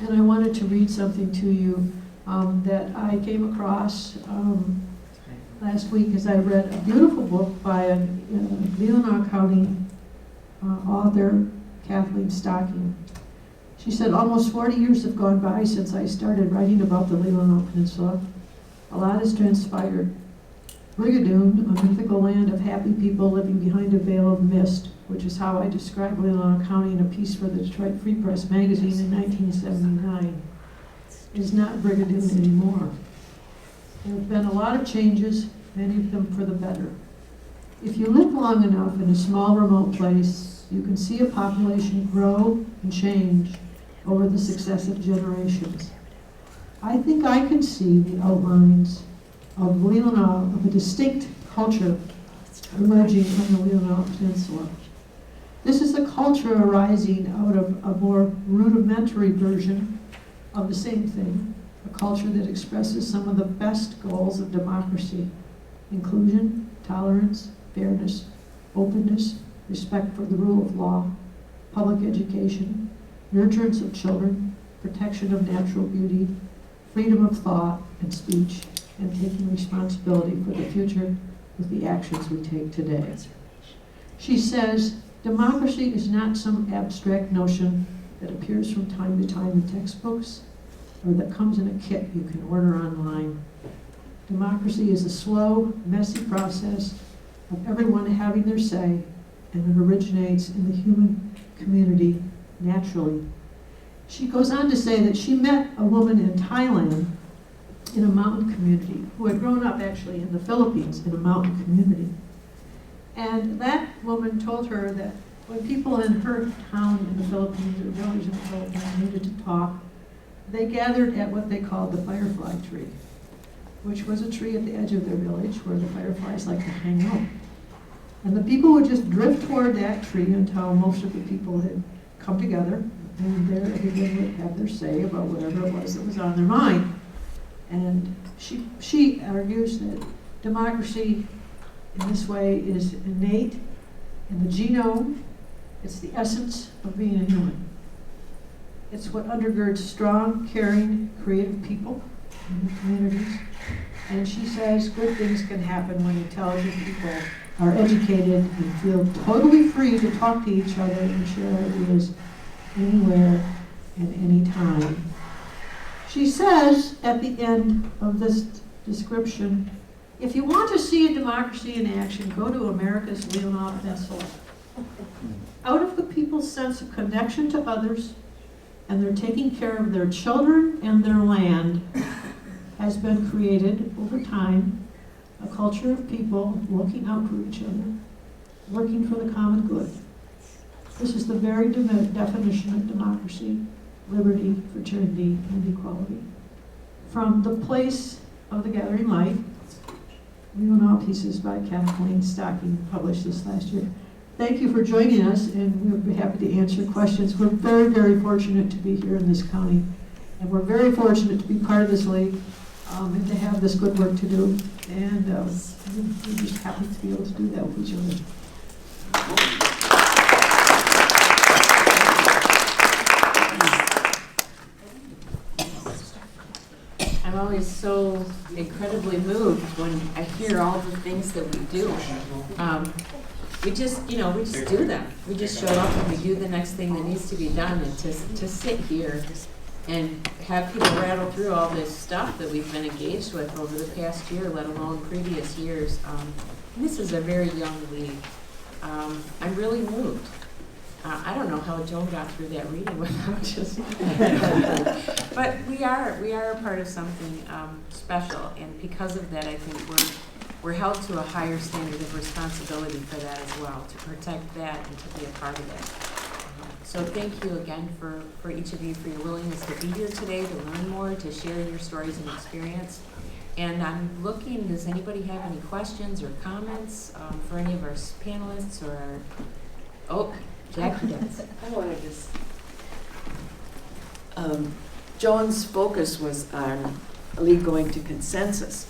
And I wanted to read something to you that I came across last week as I read a beautiful book by a Leelanau County author, Kathleen Stocking. She said, almost 40 years have gone by since I started writing about the Leelanau Peninsula. A lot has transpired. Brigadoon, a mythical land of happy people living behind a veil of mist, which is how I described Leelanau County in a piece for the Detroit Free Press magazine in 1979, is not Brigadoon anymore. There have been a lot of changes, many of them for the better. If you live long enough in a small, remote place, you can see a population grow and change over the successive generations. I think I can see the outlines of Leelanau, of a distinct culture emerging on the Leelanau Peninsula. This is a culture arising out of a more rudimentary version of the same thing, a culture that expresses some of the best goals of democracy: inclusion, tolerance, fairness, openness, respect for the rule of law, public education, nurturance of children, protection of natural beauty, freedom of thought and speech, and taking responsibility for the future with the actions we take today. She says, democracy is not some abstract notion that appears from time to time in textbooks or that comes in a kit you can order online. Democracy is a slow, messy process of everyone having their say, and it originates in the human community naturally. She goes on to say that she met a woman in Thailand in a mountain community who had grown up actually in the Philippines in a mountain community. And that woman told her that when people in her town in the Philippines or village in the Philippines needed to talk, they gathered at what they called the firefly tree, which was a tree at the edge of their village where the fireflies like to hang out. And the people would just drift toward that tree until most of the people had come together, and there everybody would have their say about whatever it was that was on their mind. And she argues that democracy in this way is innate in the genome. It's the essence of being a human. It's what undergirds strong, caring, creative people in the communities. And she says good things can happen when intelligent people are educated and feel totally free to talk to each other and share ideas anywhere and anytime. She says at the end of this description, if you want to see a democracy in action, go to America's Leelanau Peninsula. Out of the people's sense of connection to others and their taking care of their children and their land has been created over time a culture of people looking out for each other, working for the common good. This is the very definition of democracy, liberty, fraternity, and equality. From The Place of the Gathering Light, Leelanau Pieces by Kathleen Stocking, published this last year. Thank you for joining us, and we'll be happy to answer questions. We're very, very fortunate to be here in this county, and we're very fortunate to be part of this league and to have this good work to do. And we're just happy to be able to do that with each other. I'm always so incredibly moved when I hear all the things that we do. We just do them. We just show up and we do the next thing that needs to be done. And to sit here and have people rattle through all this stuff that we've been engaged with over the past year, let alone previous years. This is a very young league. I'm really moved. I don't know how Joan got through that reading without just. But we are a part of something special, and because of that, I think we're held to a higher standard of responsibility for that as well, to protect that and to be a part of it. So thank you again for each of you for your willingness to be here today, to learn more, to share your stories and experience. And I'm looking, does anybody have any questions or comments for any of our panelists or our, Jackie does. I want to just, Joan's focus was on a league going to consensus.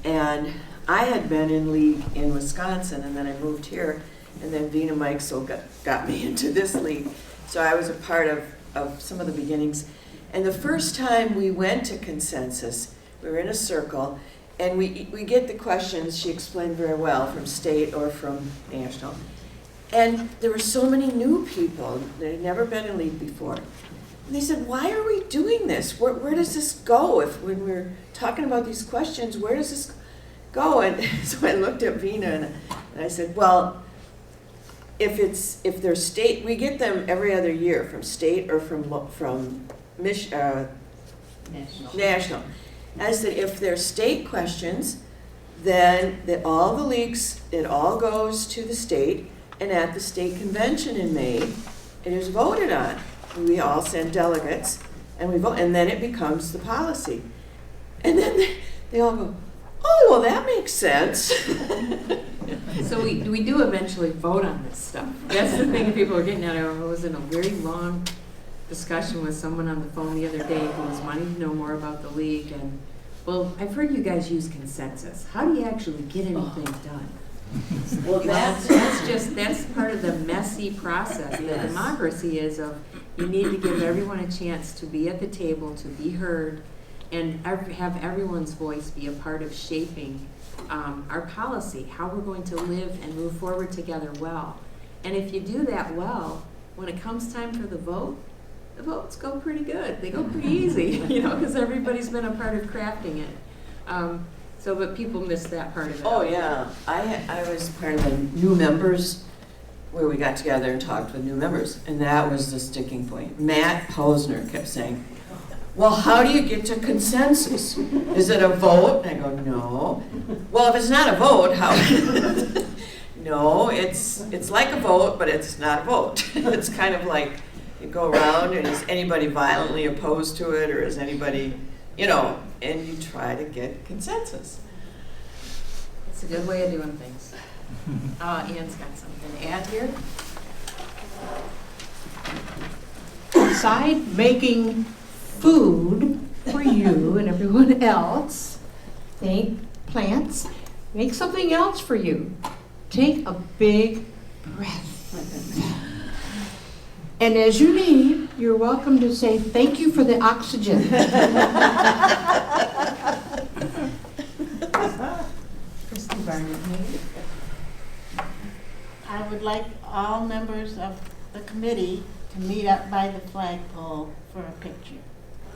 And I had been in league in Wisconsin, and then I moved here, and then Vina Mikesel got me into this league. So I was a part of some of the beginnings. And the first time we went to consensus, we were in a circle, and we get the questions, she explained very well, from state or from national. And there were so many new people that had never been in league before. And they said, why are we doing this? Where does this go? When we're talking about these questions, where does this go? And so I looked at Vina and I said, well, if they're state, we get them every other year from state or from national. And I said, if they're state questions, then all the leagues, it all goes to the state, and at the state convention in May, it is voted on. we all send delegates, and we vote, and then it becomes the policy. And then they all go, oh, well, that makes sense. So we do eventually vote on this stuff. That's the thing people are getting at. I was in a very long discussion with someone on the phone the other day who was wanting to know more about the league. And, well, I've heard you guys use consensus. How do you actually get anything done? Well, that's part of the messy process. Yes. The democracy is of, you need to give everyone a chance to be at the table, to be heard, and have everyone's voice be a part of shaping our policy, how we're going to live and move forward together well. And if you do that well, when it comes time for the votes go pretty good. They go pretty easy, because everybody's been a part of crafting it. But people miss that part of it. Oh, yeah. I was part of the new members where we got together and talked with new members, and that was the sticking point. Matt Posner kept saying, well, how do you get to consensus? Is it a vote? And I go, no. Well, if it's not a vote, how? No, it's like a vote, but it's not a vote. It's kind of like you go around, and is anybody violently opposed to it, or is anybody, and you try to get consensus. It's a good way of doing things. Ian's got something to add here. Beside making food for you and everyone else, make plants, make something else for you. Take a big breath. And as you leave, you're welcome to say thank you for the oxygen. Christy Barnett. I would like all members of the committee to meet up by the flagpole for a picture,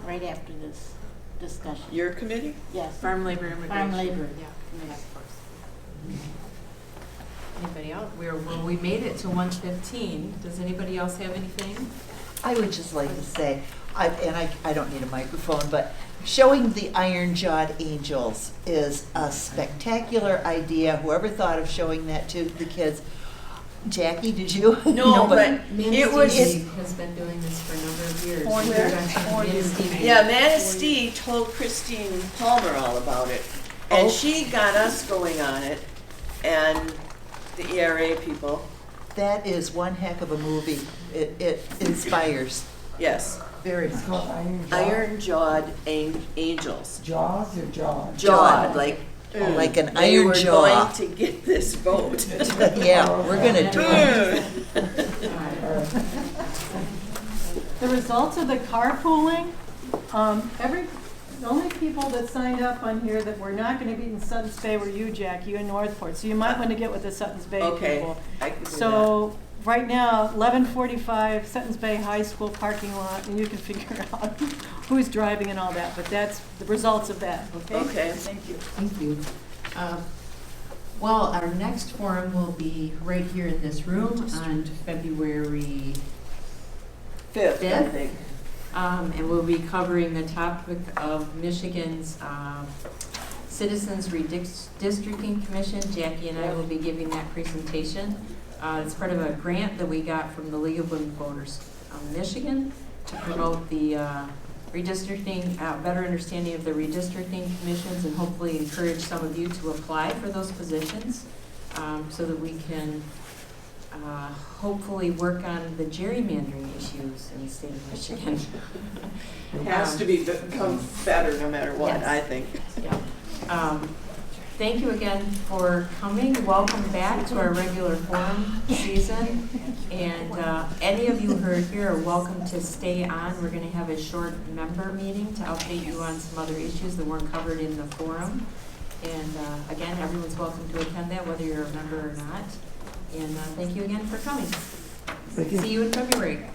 right after this discussion. Your committee? Yes. Farm labor immigration. Farm labor. Yeah, of course. Anybody else? We made it to 1:15. Does anybody else have anything? I would just like to say, I don't need a microphone, but showing the iron-jawed angels is a spectacular idea. Whoever thought of showing that to the kids? Jackie, did you? No, but it was. Has been doing this for a number of years. Yeah, Manistee told Christine Palmer all about it, and she got us going on it, and the ERA people. That is one heck of a movie. It inspires. Yes. Very It's much. called Iron-Jawed. Iron-jawed angels. Jaws or jawed? Jawed, like an they iron were jaw. going to get this vote. Yeah, we're gonna do it. The results of the carpooling, the only people that signed up on here that were not gonna be in Suttons Bay were you, Jack, you in Northport, so you might wanna get with the Suttons Bay Okay, people. I can do So, right now, 11:45, Suttons Bay High School parking lot, and you can figure out who's driving and all that, but that's the results of that, okay? Okay. Thank you. Thank you. Well, our next forum will be right here in this room on February that. Fifth, I Fifth. think. And we'll be covering the topic of Michigan's Citizens Redistricting Commission. Jackie and I will be giving that presentation. It's part of a grant that we got from the League of Women Voters of Michigan to promote the redistricting, better understanding of the redistricting commissions, and hopefully encourage some of you to apply for those positions so that we can hopefully work on the gerrymandering issues in the state of Michigan. It has to become better no matter what, Yes. I think. Yeah. Thank you again for coming. Welcome back to our regular forum season. And any of you who are here are welcome to stay on. We're going to have a short member meeting to update you on some other issues that weren't covered in the forum. And again, everyone's welcome to attend that, whether you're a member or not. And thank you again for coming. Thank you. See you in February.